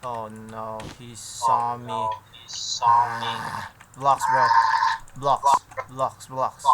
Oh no, he saw me. Blocks, bro. Blocks. Blocks. Blocks.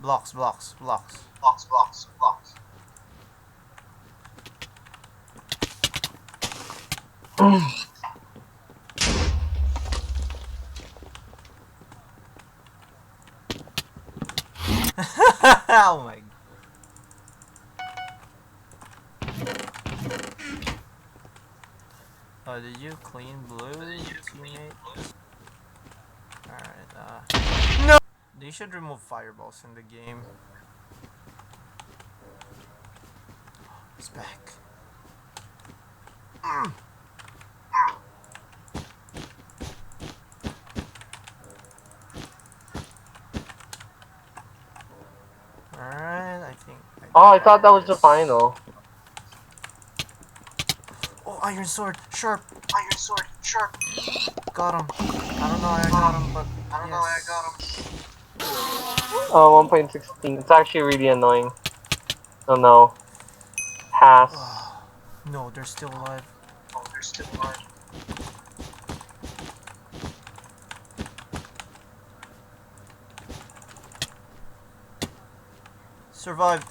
Blocks. Blocks. Blocks. Oh my. Oh, did you clean blue, teammate? Alright, no! They should remove fireballs in the game. It's back. Alright, I think. I thought that was the final. Oh, iron sword, sharp. Got him. I don't know how I got him, but Oh, 1.16. It's actually really annoying. Oh no. Pass. No, they're still alive. Survived.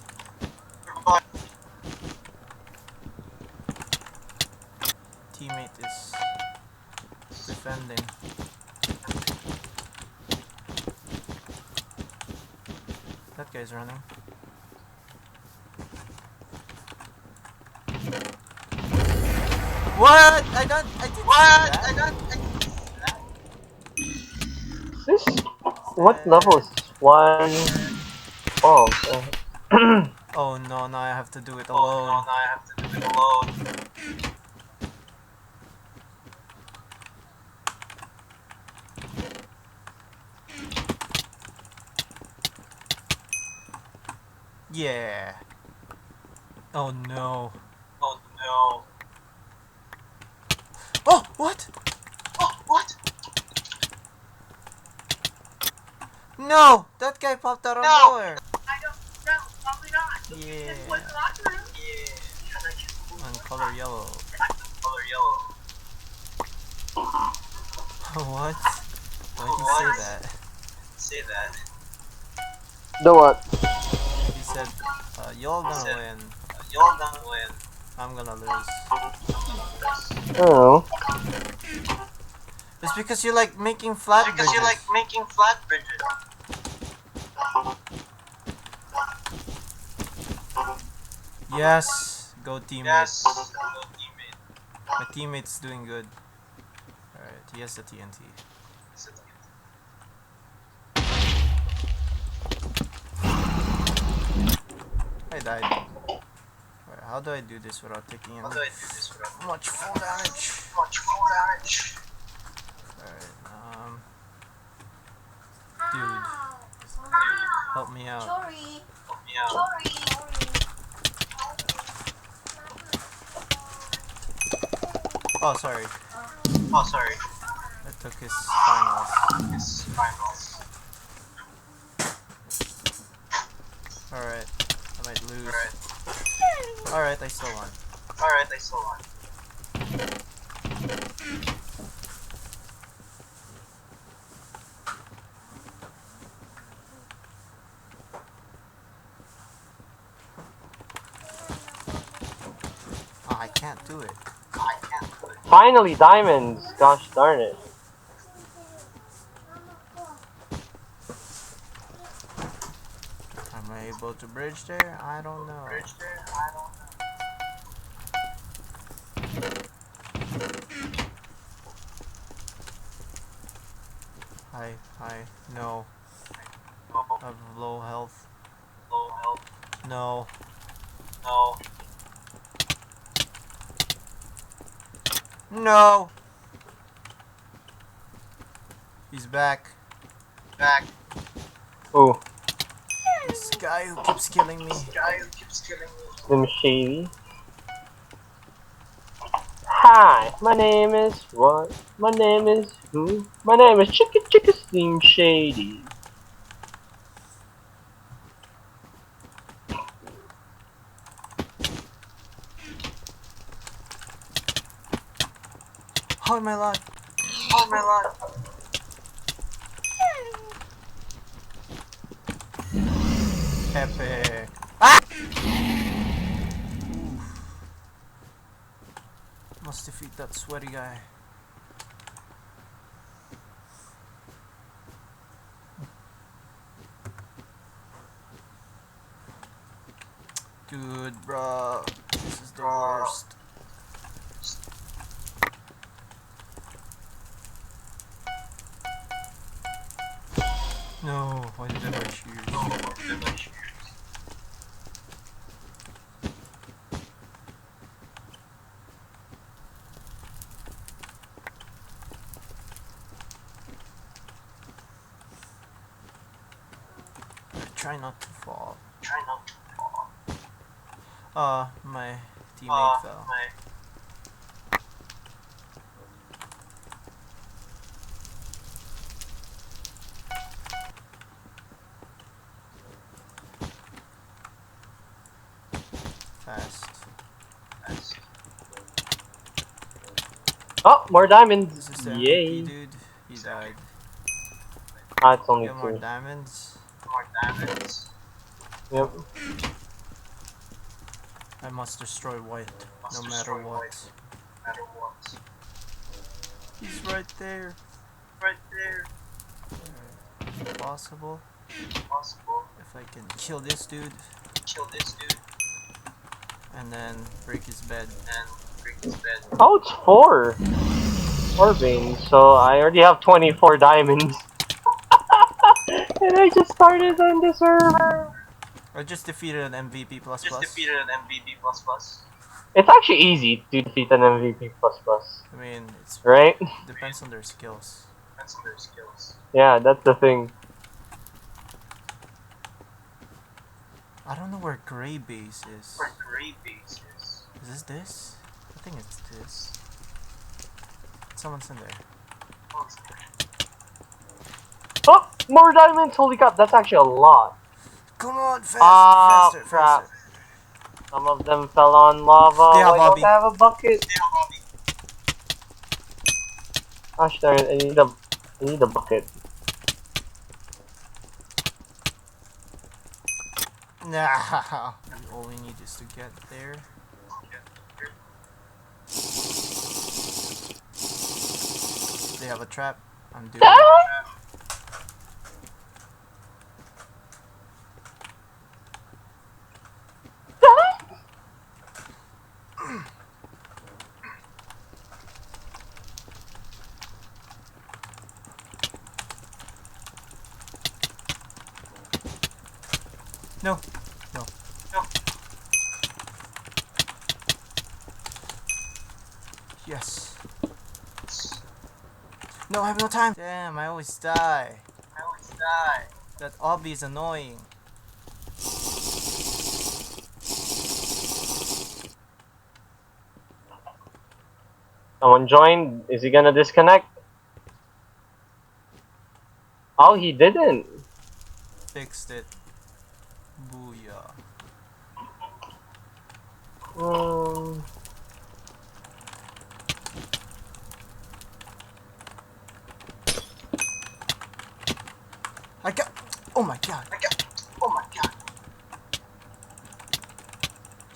Teammate is defending. That guy's running. What? I didn't see that. This? What level is this? 1. Oh, okay. Oh no, now I have to do it alone. Yeah. Oh no. Oh, what? No! That guy popped out of nowhere. Yeah. On color yellow. What? Why'd you say that? The what? He said, y'all gonna win. I'm gonna lose. Oh. It's because you like making flat bridges. Yes, go teammate. My teammate's doing good. Alright, he has the TNT. I died. Alright, how do I do this without taking much full damage? Alright, dude, help me out. Oh, sorry. I took his finals. Alright, I might lose. Alright, I still won. Oh, I can't do it. Finally, diamonds! Gosh darn it. Am I able to bridge there? I don't know. Hi, no. I have low health. No. No! He's back. Ooh. This guy who keeps killing me. Slim Shady. Hi, my name is what? My name is who? My name is Chicka Slim Shady. Oh my lord. Oh my lord. Epic. Ah! Must defeat that sweaty guy. Dude, bro. This is the worst. No, why did I wear shoes? Try not to fall. My teammate fell. Fast. Oh, more diamonds. This is the Yay. MVP, dude. He died. Ah, it's only Get more 2. diamonds. Yep. I must destroy white, no matter what. He's right there. Alright. Possible. If I can kill this dude. And then break his bed. Oh, it's 4. 4 veins, so I already have 24 diamonds. And I just started on the server. I just defeated an MVP plus plus. It's actually easy to defeat an MVP++. I mean, it's Right? depends on their skills. Yeah, that's the thing. I don't know where gray base is. Is this this? I think it's this. Someone's in there. Oh! More diamonds! Holy crap, that's actually a lot. Come on, faster, Ah, faster, crap. faster. Some of them fell on lava. They have Why don't lobby. I have a bucket? Gosh darn it, I need a bucket. Nah, all we need is to get there. They have a trap. I'm doing it. No, no. Yes. No, I have no time. Damn, I always die. That obby is annoying. Someone joined. Is he gonna disconnect? Oh, he didn't. Fixed it. Booyah. I got. Oh my god.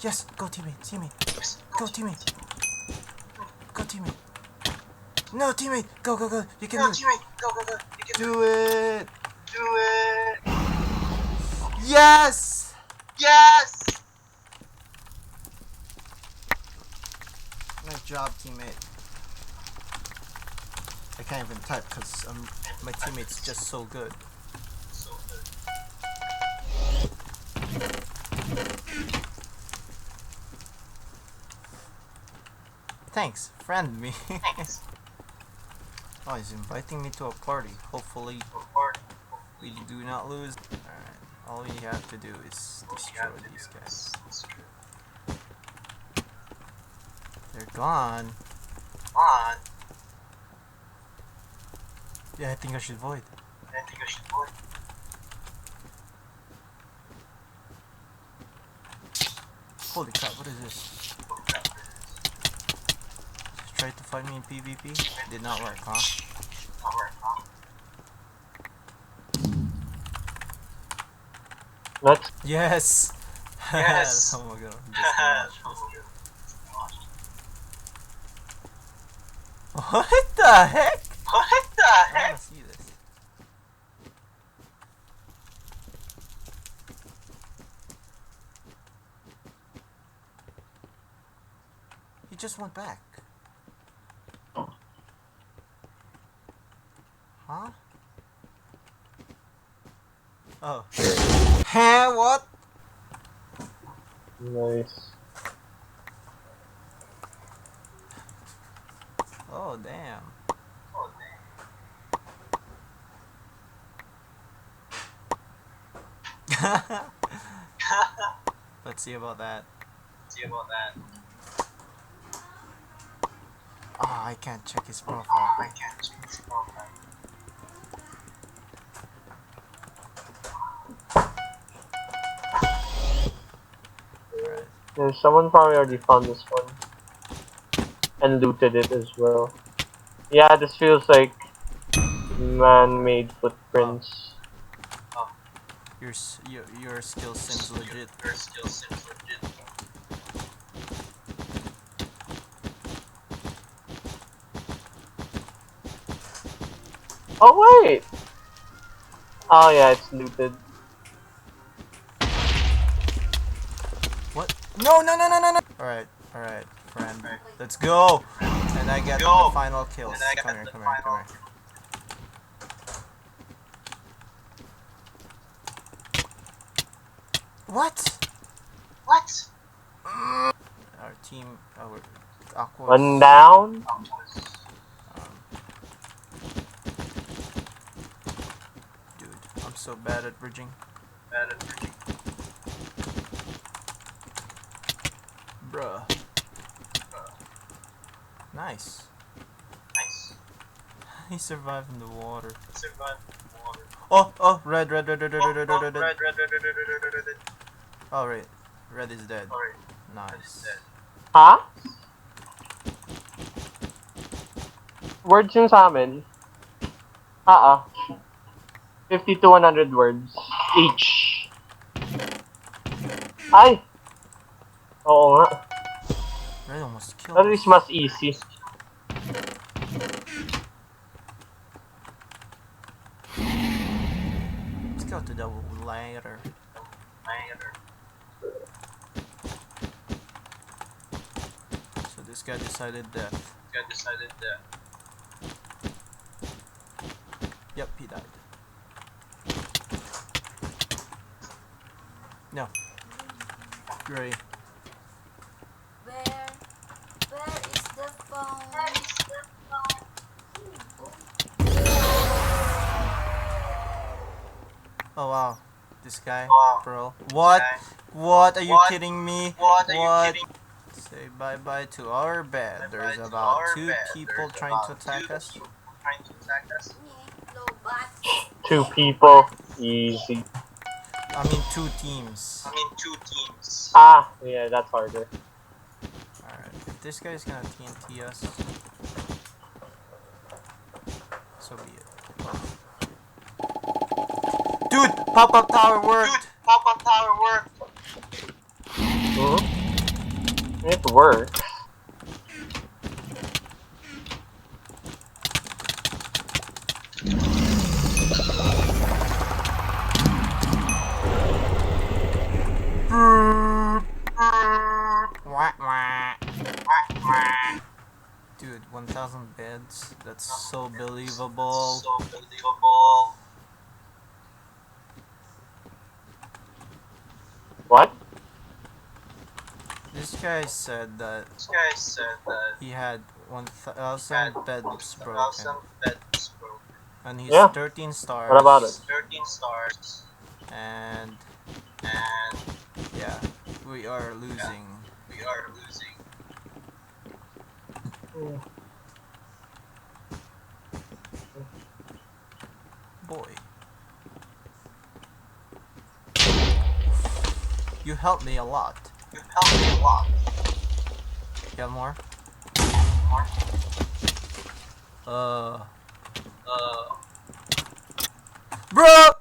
Yes, go teammate. Go teammate. Go teammate. No teammate. Go. You can do it. Do it. Yes. Nice job, teammate. I can't even type because my teammate's just so good. Thanks, friend me. Oh, he's inviting me to a party. Hopefully, we do not lose. Alright, all we have to do is destroy these guys. They're gone. Yeah, I think I should void. Holy crap, what is this? tried to fight me in PvP. Did not work, huh? Let's. Yes! Yes! Oh my god. Just watch this. What the heck? What the I heck? wanna see this. He just went back. Huh? Oh. Huh? What? Nice. Oh, damn. Let's see about that. Oh, I can't check his profile. Alright. Yeah, someone probably already found this one and looted it as well. Yeah, this feels like man-made footprints. Your skill seems legit. Oh wait! Oh yeah, it's looted. What? No, no, no, no, no, no! Alright, friend. Let's go! And I get the final kills. Come here, come here, come here. What? Our team, our Aqua's... One down. Dude, I'm so bad at bridging. Bruh. Nice. He survived in the water. Oh, red. Oh, right. Red is dead. Nice. Huh? Words yung sa amin. 50 to 100 words each. Ay! Oo nga. Red almost killed At us. least mas easy. Let's go to the ladder. So this guy decided death. Yep, he died. No. Gray. Where is the phone? Oh wow. This guy, bro. What? What? Are you kidding me? What? Say bye-bye to our bed. There's about 2 people trying to attack us. Lobat. 2 people. Easy. I mean 2 teams. Yeah, that's harder. Alright, if this guy's gonna TNT us, so be it. Dude! Pop-up tower worked! It works. Dude, 1,000 beds. That's so believable. What? This guy said that he had 1,000 beds broken. And he's 13 stars. What about it? And yeah, we are losing. Boy. You helped me a lot. You have more? Uh. Bro!